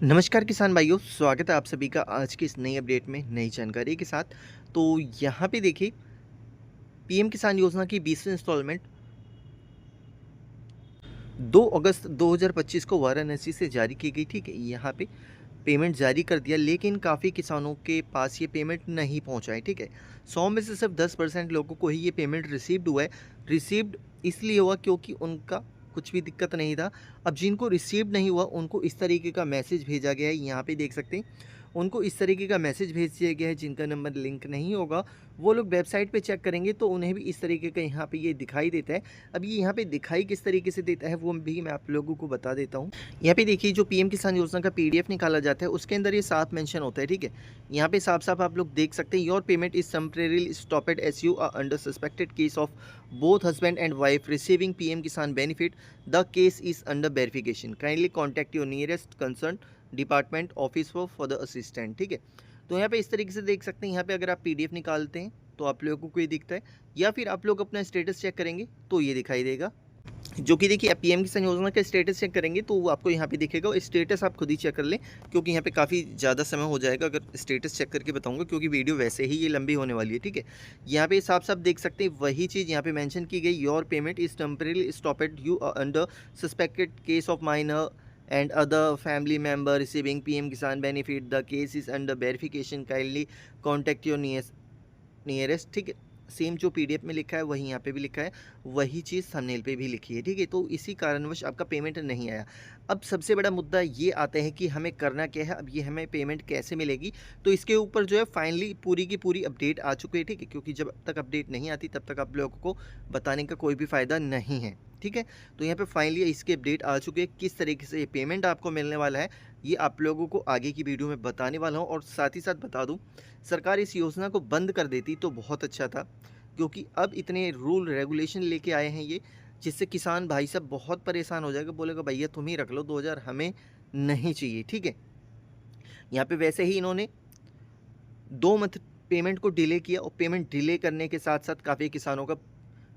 नमस्कार किसान भाइयों, स्वागत है आप सभी का आज की इस नई अपडेट में नई जानकारी के साथ। तो यहाँ पे देखिए, पीएम किसान योजना की 20वीं इंस्टॉलमेंट 2 अगस्त 2025 को वाराणसी से जारी की गई। ठीक है, यहाँ पे पेमेंट जारी कर दिया, लेकिन काफ़ी किसानों के पास ये पेमेंट नहीं पहुँचा है। ठीक है, 100 में से सिर्फ 10% लोगों को ही ये पेमेंट रिसीव्ड हुआ है। रिसीव्ड इसलिए हुआ क्योंकि उनका कुछ भी दिक्कत नहीं था। अब जिनको रिसीव्ड नहीं हुआ उनको इस तरीके का मैसेज भेजा गया है, यहाँ पे देख सकते हैं। उनको इस तरीके का मैसेज भेज दिया गया है, जिनका नंबर लिंक नहीं होगा वो लोग वेबसाइट पे चेक करेंगे तो उन्हें भी इस तरीके का यहाँ पे ये दिखाई देता है। अब ये यहाँ पे दिखाई किस तरीके से देता है वो भी मैं आप लोगों को बता देता हूँ। यहाँ पे देखिए, जो पीएम किसान योजना का पीडीएफ निकाला जाता है उसके अंदर ये साफ मेंशन होता है। ठीक है, यहाँ पे साफ साफ आप लोग देख सकते हैं, your payment is temporarily stopped as you are under suspected case of both husband and wife receiving PM Kisan benefit. The case is under verification, kindly contact your nearest concern department office for the assistant. ठीक है, तो यहाँ पे इस तरीके से देख सकते हैं। यहाँ पे अगर आप पीडीएफ निकालते हैं तो आप लोगों को ये दिखता है, या फिर आप लोग अपना स्टेटस चेक करेंगे तो ये दिखाई देगा। जो कि देखिए, आप पीएम किसान योजना का स्टेटस चेक करेंगे तो वो आपको यहाँ पे दिखेगा। और स्टेटस आप खुद ही चेक कर लें, क्योंकि यहाँ पे काफ़ी ज़्यादा समय हो जाएगा अगर स्टेटस चेक करके बताऊंगा, क्योंकि वीडियो वैसे ही ये लंबी होने वाली है। ठीक है, यहाँ पे साफ साफ देख सकते हैं वही चीज़ यहाँ पे मेंशन की गई, your payment is temporarily stopped you under suspected case of minor and other family member receiving PM Kisan benefit. The case is under verification. Kindly contact your nearest. ठीक है, सेम जो पीडीएफ में लिखा है वही यहाँ पे भी लिखा है, वही चीज़ थंबनेल पे भी लिखी है। ठीक है, तो इसी कारणवश आपका पेमेंट नहीं आया। अब सबसे बड़ा मुद्दा ये आता है कि हमें करना क्या है, अब ये हमें पेमेंट कैसे मिलेगी। तो इसके ऊपर जो है फाइनली पूरी की पूरी अपडेट आ चुकी है। ठीक है, क्योंकि जब तक अपडेट नहीं आती तब तक आप लोगों को बताने का कोई भी फ़ायदा नहीं है। ठीक है, तो यहाँ पे फाइनली इसकी अपडेट आ चुकी है, किस तरीके से ये पेमेंट आपको मिलने वाला है ये आप लोगों को आगे की वीडियो में बताने वाला हूँ। और साथ ही साथ बता दूँ, सरकार इस योजना को बंद कर देती तो बहुत अच्छा था, क्योंकि अब इतने रूल रेगुलेशन लेके आए हैं ये, जिससे किसान भाई साहब बहुत परेशान हो जाएगा, बोलेगा भैया तुम ही रख लो 2000, हमें नहीं चाहिए। ठीक है, यहाँ पे वैसे ही इन्होंने 2 मंथ पेमेंट को डिले किया, और पेमेंट डिले करने के साथ साथ काफ़ी किसानों का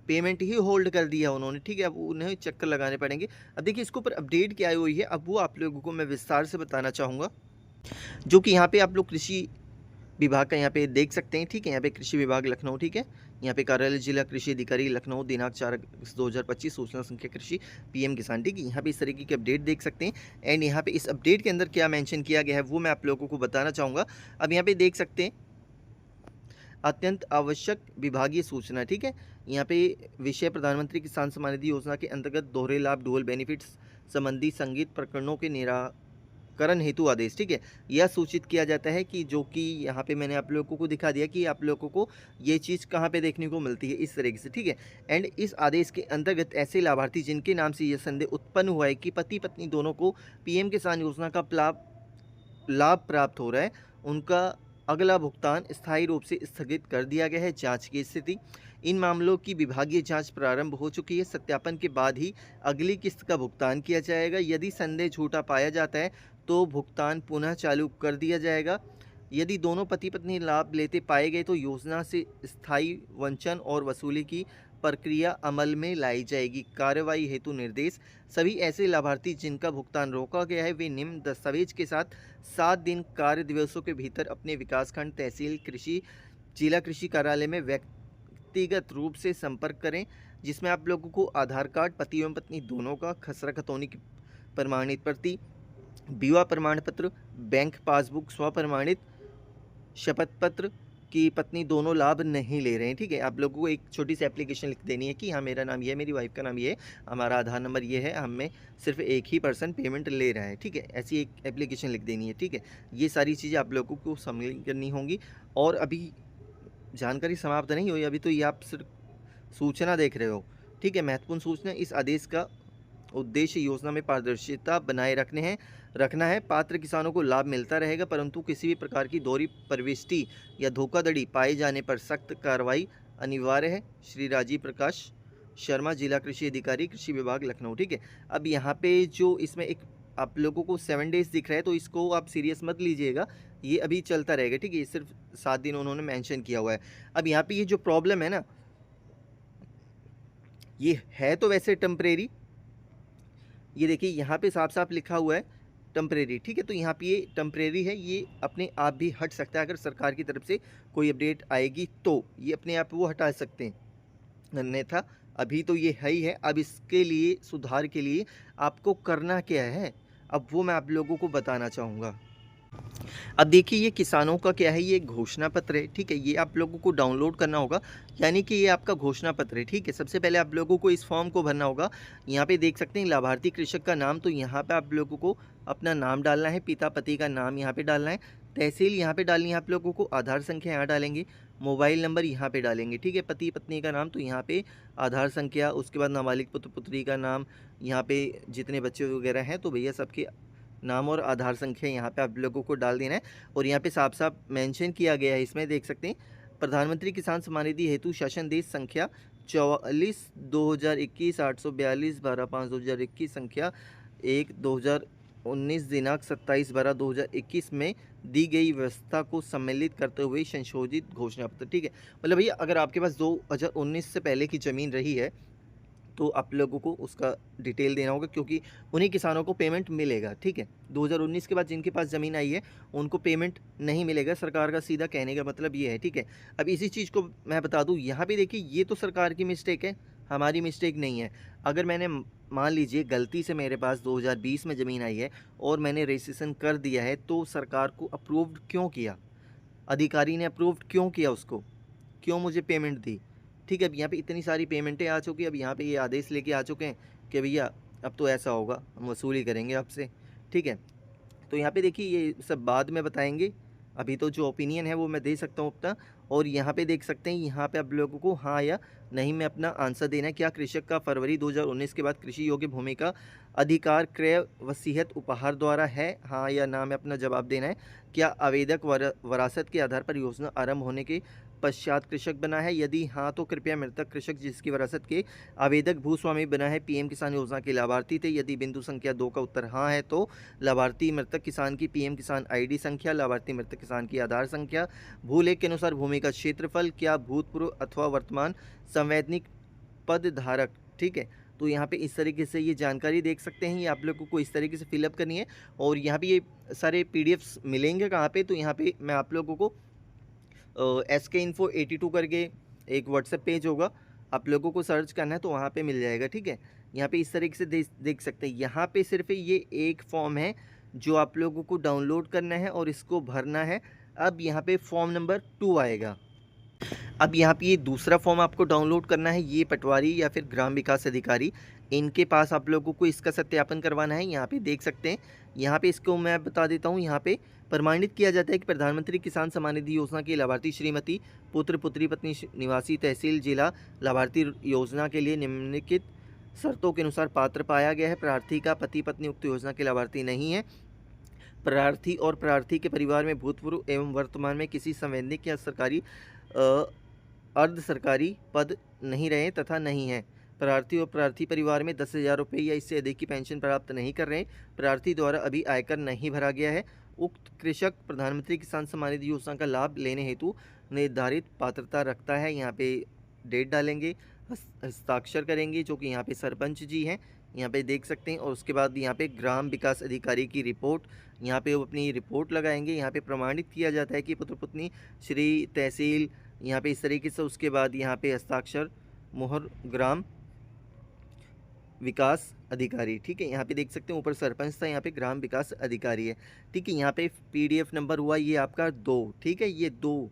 पेमेंट ही होल्ड कर दिया उन्होंने। ठीक है, अब उन्हें चक्कर लगाने पड़ेंगे। अब देखिए, इसके ऊपर अपडेट क्या आई हुई है, अब वो आप लोगों को मैं विस्तार से बताना चाहूँगा। जो कि यहाँ पे आप लोग कृषि विभाग का यहाँ पे देख सकते हैं। ठीक है, यहाँ पे कृषि विभाग लखनऊ। ठीक है, यहाँ पे कार्यालय जिला कृषि अधिकारी लखनऊ, दिनांक 4/अगस्त/2025, सूचना संख्या कृषि पीएम किसान। ठीक है, यहाँ पे इस तरीके की अपडेट देख सकते हैं। एंड यहाँ पे इस अपडेट के अंदर क्या मेंशन किया गया है वो मैं आप लोगों को बताना चाहूँगा। अब यहाँ पे देख सकते हैं, अत्यंत आवश्यक विभागीय सूचना। ठीक है, यहाँ पे विषय प्रधानमंत्री किसान सम्मान निधि योजना के अंतर्गत दोहरे लाभ डुअल बेनिफिट्स संबंधी संगीत प्रकरणों के निराकरण हेतु आदेश। ठीक है, यह सूचित किया जाता है कि जो कि यहाँ पे मैंने आप लोगों को दिखा दिया कि आप लोगों को ये चीज़ कहाँ पे देखने को मिलती है, इस तरीके से। ठीक है, एंड इस आदेश के अंतर्गत ऐसे लाभार्थी जिनके नाम से यह संदेह उत्पन्न हुआ है कि पति पत्नी दोनों को पीएम किसान योजना का लाभ प्राप्त हो रहा है, उनका अगला भुगतान स्थायी रूप से स्थगित कर दिया गया है। जांच की स्थिति, इन मामलों की विभागीय जांच प्रारंभ हो चुकी है। सत्यापन के बाद ही अगली किस्त का भुगतान किया जाएगा। यदि संदेह झूठा पाया जाता है तो भुगतान पुनः चालू कर दिया जाएगा। यदि दोनों पति पत्नी लाभ लेते पाए गए तो योजना से स्थायी वंचन और वसूली की प्रक्रिया अमल में लाई जाएगी। कार्रवाई हेतु निर्देश, सभी ऐसे लाभार्थी जिनका भुगतान रोका गया है वे निम्न दस्तावेज के साथ 7 दिन कार्य दिवसों के भीतर अपने विकासखंड, तहसील, कृषि, जिला कृषि कार्यालय में व्यक्तिगत रूप से संपर्क करें, जिसमें आप लोगों को आधार कार्ड पति एवं पत्नी दोनों का, खसरा खतौनी की प्रमाणित प्रति, विवाह प्रमाण पत्र, बैंक पासबुक, स्वप्रमाणित शपथ पत्र कि पत्नी दोनों लाभ नहीं ले रहे हैं। ठीक है, आप लोगों को एक छोटी सी एप्लीकेशन लिख देनी है कि हाँ मेरा नाम ये है, मेरी वाइफ का नाम ये है, हमारा आधार नंबर ये है, हमें सिर्फ एक ही पर्सन पेमेंट ले रहा है। ठीक है, ऐसी एक एप्लीकेशन लिख देनी है। ठीक है, ये सारी चीज़ें आप लोगों को सम्मिलित करनी होंगी। और अभी जानकारी समाप्त नहीं हुई, अभी तो ये आप सिर्फ सूचना देख रहे हो। ठीक है, महत्वपूर्ण सूचना, इस आदेश का उद्देश्य योजना में पारदर्शिता बनाए रखना है। पात्र किसानों को लाभ मिलता रहेगा, परंतु किसी भी प्रकार की दोहरी प्रविष्टि या धोखाधड़ी पाए जाने पर सख्त कार्रवाई अनिवार्य है। श्री राजीव प्रकाश शर्मा, जिला कृषि अधिकारी, कृषि विभाग लखनऊ। ठीक है, अब यहाँ पे जो इसमें एक आप लोगों को 7 डेज दिख रहा है तो इसको आप सीरियस मत लीजिएगा, ये अभी चलता रहेगा। ठीक है, ये सिर्फ 7 दिन उन्होंने मेंशन किया हुआ है। अब यहाँ पे ये जो प्रॉब्लम है ना, ये है तो वैसे टेम्परेरी। ये देखिए, यहाँ पे साफ साफ लिखा हुआ है टेम्परेरी, ठीक है। तो यहाँ पे ये टेम्परेरी है, ये अपने आप भी हट सकता है अगर सरकार की तरफ से कोई अपडेट आएगी तो ये अपने आप वो हटा सकते हैं, अन्यथा अभी तो ये है ही है। अब इसके लिए सुधार के लिए आपको करना क्या है, अब वो मैं आप लोगों को बताना चाहूँगा। अब देखिए ये किसानों का क्या है, ये घोषणा पत्र है, ठीक है। ये आप लोगों को डाउनलोड करना होगा, यानी कि ये आपका घोषणा पत्र है, ठीक है। सबसे पहले आप लोगों को इस फॉर्म को भरना होगा। यहाँ पे देख सकते हैं लाभार्थी कृषक का नाम, तो यहाँ पे आप लोगों को अपना नाम डालना है, पिता पति का नाम यहाँ पे डालना है, तहसील यहाँ पे डालनी है आप लोगों को, आधार संख्या यहाँ डालेंगे, मोबाइल नंबर यहाँ पे डालेंगे, ठीक है। पति पत्नी का नाम तो यहाँ पे आधार संख्या, उसके बाद नाबालिग पुत्र पुत्री का नाम, यहाँ पे जितने बच्चे वगैरह हैं तो भैया सबके नाम और आधार संख्या यहाँ पे आप लोगों को डाल देना है। और यहाँ पे साफ साफ मेंशन किया गया है, इसमें देख सकते हैं प्रधानमंत्री किसान सम्मान निधि हेतु शासन देश संख्या 44/2021 842 12/5/2021 संख्या 1/2019 दिनांक 27/12/2021 में दी गई व्यवस्था को सम्मिलित करते हुए संशोधित घोषणा पत्र, ठीक है। मतलब भैया अगर आपके पास 2019 से पहले की ज़मीन रही है तो आप लोगों को उसका डिटेल देना होगा, क्योंकि उन्हीं किसानों को पेमेंट मिलेगा, ठीक है। 2019 के बाद जिनके पास ज़मीन आई है उनको पेमेंट नहीं मिलेगा, सरकार का सीधा कहने का मतलब ये है, ठीक है। अब इसी चीज़ को मैं बता दूं, यहाँ पे देखिए ये तो सरकार की मिस्टेक है, हमारी मिस्टेक नहीं है। अगर मैंने मान लीजिए गलती से मेरे पास 2020 में ज़मीन आई है और मैंने रजिस्ट्रेशन कर दिया है, तो सरकार को अप्रूव्ड क्यों किया, अधिकारी ने अप्रूव्ड क्यों किया उसको, क्यों मुझे पेमेंट दी, ठीक है। अब यहाँ पे इतनी सारी पेमेंटें आ चुकी हैं, अब यहाँ पे ये आदेश लेके आ चुके हैं कि भैया अब तो ऐसा होगा, हम वसूली करेंगे आपसे, ठीक है। तो यहाँ पे देखिए ये सब बाद में बताएंगे, अभी तो जो ओपिनियन है वो मैं दे सकता हूँ अपना। और यहाँ पे देख सकते हैं, यहाँ पे आप लोगों को हाँ या नहीं में अपना आंसर देना है। क्या कृषक का फरवरी 2019 के बाद कृषि योग्य भूमि का अधिकार क्रय वसीयत उपहार द्वारा है, हाँ या ना में अपना जवाब देना है। क्या आवेदक वरासत के आधार पर योजना आरंभ होने के पश्चात कृषक बना है, यदि हाँ तो कृपया मृतक कृषक जिसकी वरासत के आवेदक भूस्वामी बना है पीएम किसान योजना के लाभार्थी थे। यदि बिंदु संख्या 2 का उत्तर हाँ है तो लाभार्थी मृतक किसान की पीएम किसान आईडी संख्या, लाभार्थी मृतक किसान की आधार संख्या, भूलेख के अनुसार भूमि का क्षेत्रफल, क्या भूतपूर्व अथवा वर्तमान संवैधानिक पद धारक, ठीक है। तो यहाँ पे इस तरीके से ये जानकारी देख सकते हैं, ये आप लोगों को इस तरीके से फिलअप करनी है। और यहाँ पे ये सारे पीडीएफ्स मिलेंगे कहाँ पे, तो यहाँ पे मैं आप लोगों को SK Info 82 करके एक व्हाट्सएप पेज होगा, आप लोगों को सर्च करना है तो वहाँ पे मिल जाएगा, ठीक है। यहाँ पे इस तरीके से देख सकते हैं, यहाँ पे सिर्फ ये एक फॉर्म है जो आप लोगों को डाउनलोड करना है और इसको भरना है। अब यहाँ पे फॉर्म नंबर 2 आएगा। अब यहाँ पे ये दूसरा फॉर्म आपको डाउनलोड करना है, ये पटवारी या फिर ग्राम विकास अधिकारी, इनके पास आप लोगों को इसका सत्यापन करवाना है। यहाँ पे देख सकते हैं, यहाँ पे इसको मैं बता देता हूँ, यहाँ पे प्रमाणित किया जाता है कि प्रधानमंत्री किसान सम्मान निधि योजना की लाभार्थी श्रीमती पुत्र पुत्री पत्नी निवासी तहसील जिला लाभार्थी योजना के लिए निम्नलिखित शर्तों के अनुसार पात्र पाया गया है। प्रार्थी का पति पत्नी उक्त योजना के लाभार्थी नहीं है। प्रार्थी और प्रार्थी के परिवार में भूतपूर्व एवं वर्तमान में किसी संवैधानिक या सरकारी अर्ध सरकारी पद नहीं रहे तथा नहीं है। प्रार्थी और प्रार्थी परिवार में 10,000 रुपये या इससे अधिक की पेंशन प्राप्त नहीं कर रहे। प्रार्थी द्वारा अभी आयकर नहीं भरा गया है। उक्त कृषक प्रधानमंत्री किसान सम्मान निधि योजना का लाभ लेने हेतु निर्धारित पात्रता रखता है। यहाँ पे डेट डालेंगे, हस्ताक्षर करेंगे जो कि यहाँ पे सरपंच जी हैं, यहाँ पे देख सकते हैं। और उसके बाद यहाँ पे ग्राम विकास अधिकारी की रिपोर्ट, यहाँ पे वो अपनी रिपोर्ट लगाएंगे। यहाँ पे प्रमाणित किया जाता है कि पुत्र पत्नी श्री तहसील, यहाँ पे इस तरीके से। उसके बाद यहाँ पे हस्ताक्षर मोहर ग्राम विकास अधिकारी, ठीक है। यहाँ पे देख सकते हैं ऊपर सरपंच था, यहाँ पे ग्राम विकास अधिकारी है, ठीक है। यहाँ पे पीडीएफ नंबर हुआ ये आपका 2, ठीक है, ये 2,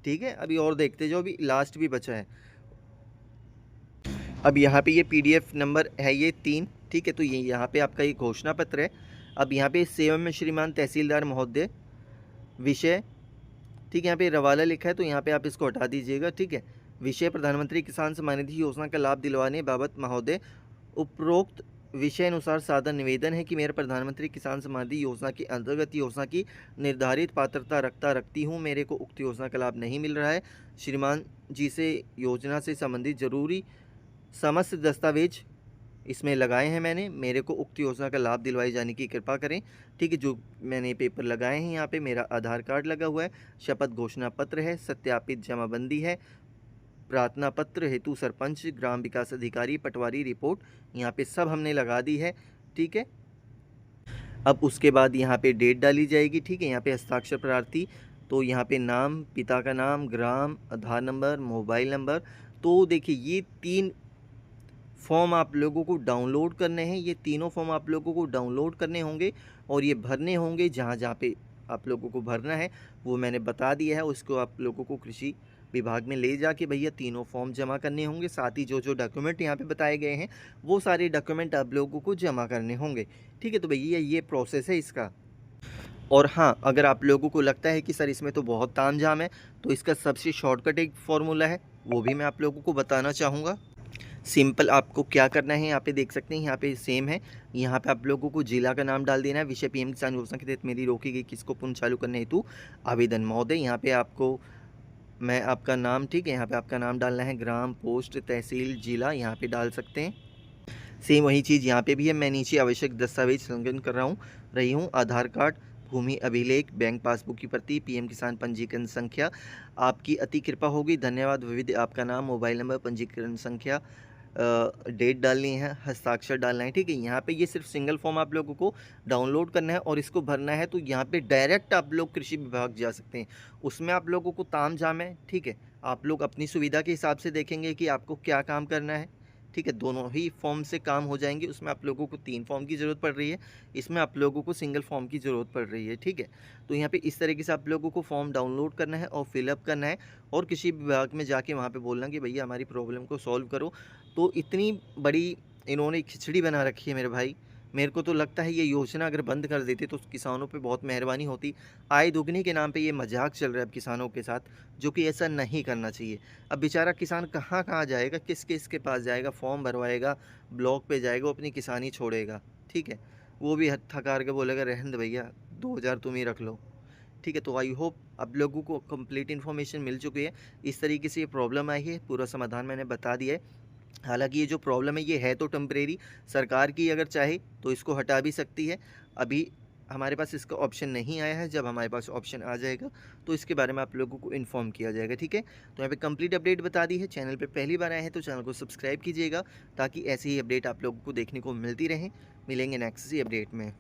ठीक है। अभी और देखते जो अभी लास्ट भी बचा है। अब यहाँ पे ये पीडीएफ नंबर है ये 3, ठीक है। तो ये यहाँ पे आपका ये घोषणा पत्र है। अब यहाँ पे सेवा में श्रीमान तहसीलदार महोदय विषय, ठीक है, यहाँ पे रवाला लिखा है तो यहाँ पे आप इसको हटा दीजिएगा, ठीक है। विषय प्रधानमंत्री किसान सम्मान निधि योजना का लाभ दिलवाने बाबत महोदय, उपरोक्त विषय अनुसार सादर निवेदन है कि मेरे प्रधानमंत्री किसान सम्मान निधि योजना के अंतर्गत योजना की निर्धारित पात्रता रखती हूँ, मेरे को उक्त योजना का लाभ नहीं मिल रहा है। श्रीमान जी से योजना से संबंधित जरूरी समस्त दस्तावेज इसमें लगाए हैं मैंने, मेरे को उक्त योजना का लाभ दिलवाई जाने की कृपा करें, ठीक है। जो मैंने पेपर लगाए हैं यहाँ पे मेरा आधार कार्ड लगा हुआ है, शपथ घोषणा पत्र है, सत्यापित जमाबंदी है, प्रार्थना पत्र हेतु सरपंच, ग्राम विकास अधिकारी, पटवारी रिपोर्ट, यहाँ पे सब हमने लगा दी है, ठीक है। अब उसके बाद यहाँ पे डेट डाली जाएगी, ठीक है। यहाँ पे हस्ताक्षर प्रार्थी, तो यहाँ पे नाम, पिता का नाम, ग्राम, आधार नंबर, मोबाइल नंबर। तो देखिए ये 3 फॉर्म आप लोगों को डाउनलोड करने हैं, ये तीनों फॉर्म आप लोगों को डाउनलोड करने होंगे और ये भरने होंगे जहाँ जहाँ पे आप लोगों को भरना है वो मैंने बता दिया है। उसको आप लोगों को कृषि विभाग में ले जाके भैया तीनों फॉर्म जमा करने होंगे। साथ ही जो जो डॉक्यूमेंट यहाँ पे बताए गए हैं वो सारे डॉक्यूमेंट आप लोगों को जमा करने होंगे, ठीक है। तो भैया ये प्रोसेस है इसका। और हाँ, अगर आप लोगों को लगता है कि सर इसमें तो बहुत तामझाम है, तो इसका सबसे शॉर्टकट एक फ़ॉर्मूला है, वो भी मैं आप लोगों को बताना चाहूँगा। सिंपल आपको क्या करना है, यहाँ पे देख सकते हैं, यहाँ पे सेम है। यहाँ पे आप लोगों को जिला का नाम डाल देना है। विषय पीएम किसान योजना के तहत मेरी रोकी गई किसको पुनः चालू करने हेतु आवेदन महोदय। यहाँ पे आपको मैं आपका नाम, ठीक है, यहाँ पे आपका नाम डालना है, ग्राम, पोस्ट, तहसील, जिला यहाँ पे डाल सकते हैं। सेम वही चीज़ यहाँ पे भी है। मैं नीचे आवश्यक दस्तावेज संलग्न कर रही हूँ, आधार कार्ड, भूमि अभिलेख, बैंक पासबुक की प्रति, पीएम किसान पंजीकरण संख्या। आपकी अति कृपा होगी, धन्यवाद। विविध आपका नाम, मोबाइल नंबर, पंजीकरण संख्या, डेट डालनी है, हस्ताक्षर डालना है, ठीक है। यहाँ पे ये सिर्फ सिंगल फॉर्म आप लोगों को डाउनलोड करना है और इसको भरना है। तो यहाँ पे डायरेक्ट आप लोग कृषि विभाग जा सकते हैं, उसमें आप लोगों को तामझाम है, ठीक है। आप लोग अपनी सुविधा के हिसाब से देखेंगे कि आपको क्या काम करना है, ठीक है। दोनों ही फॉर्म से काम हो जाएंगे। उसमें आप लोगों को 3 फॉर्म की ज़रूरत पड़ रही है, इसमें आप लोगों को सिंगल फॉर्म की ज़रूरत पड़ रही है, ठीक है। तो यहाँ पे इस तरीके से आप लोगों को फॉर्म डाउनलोड करना है और फिलअप करना है और कृषि विभाग में जाके वहाँ पे बोलना कि भैया हमारी प्रॉब्लम को सॉल्व करो। तो इतनी बड़ी इन्होंने खिचड़ी बना रखी है मेरे भाई। मेरे को तो लगता है ये योजना अगर बंद कर देते तो किसानों पे बहुत मेहरबानी होती। आय दुगनी के नाम पे ये मजाक चल रहा है अब किसानों के साथ, जो कि ऐसा नहीं करना चाहिए। अब बेचारा किसान कहाँ कहाँ जाएगा, किस किस के पास जाएगा, फॉर्म भरवाएगा, ब्लॉक पे जाएगा, वो अपनी किसानी छोड़ेगा, ठीक है। वो भी थका के बोलेगा रहने दे भैया, 2000 तुम ही रख लो, ठीक है। तो आई होप आप लोगों को कंप्लीट इन्फॉर्मेशन मिल चुकी है। इस तरीके से ये प्रॉब्लम आई है, पूरा समाधान मैंने बता दिया है। हालांकि ये जो प्रॉब्लम है ये है तो टेम्परेरी, सरकार की अगर चाहे तो इसको हटा भी सकती है। अभी हमारे पास इसका ऑप्शन नहीं आया है, जब हमारे पास ऑप्शन आ जाएगा तो इसके बारे में आप लोगों को इन्फॉर्म किया जाएगा, ठीक है। तो यहाँ पे कंप्लीट अपडेट बता दी है। चैनल पे पहली बार आए हैं तो चैनल को सब्सक्राइब कीजिएगा ताकि ऐसी ही अपडेट आप लोगों को देखने को मिलती रहे। मिलेंगे नेक्स्ट ही अपडेट में।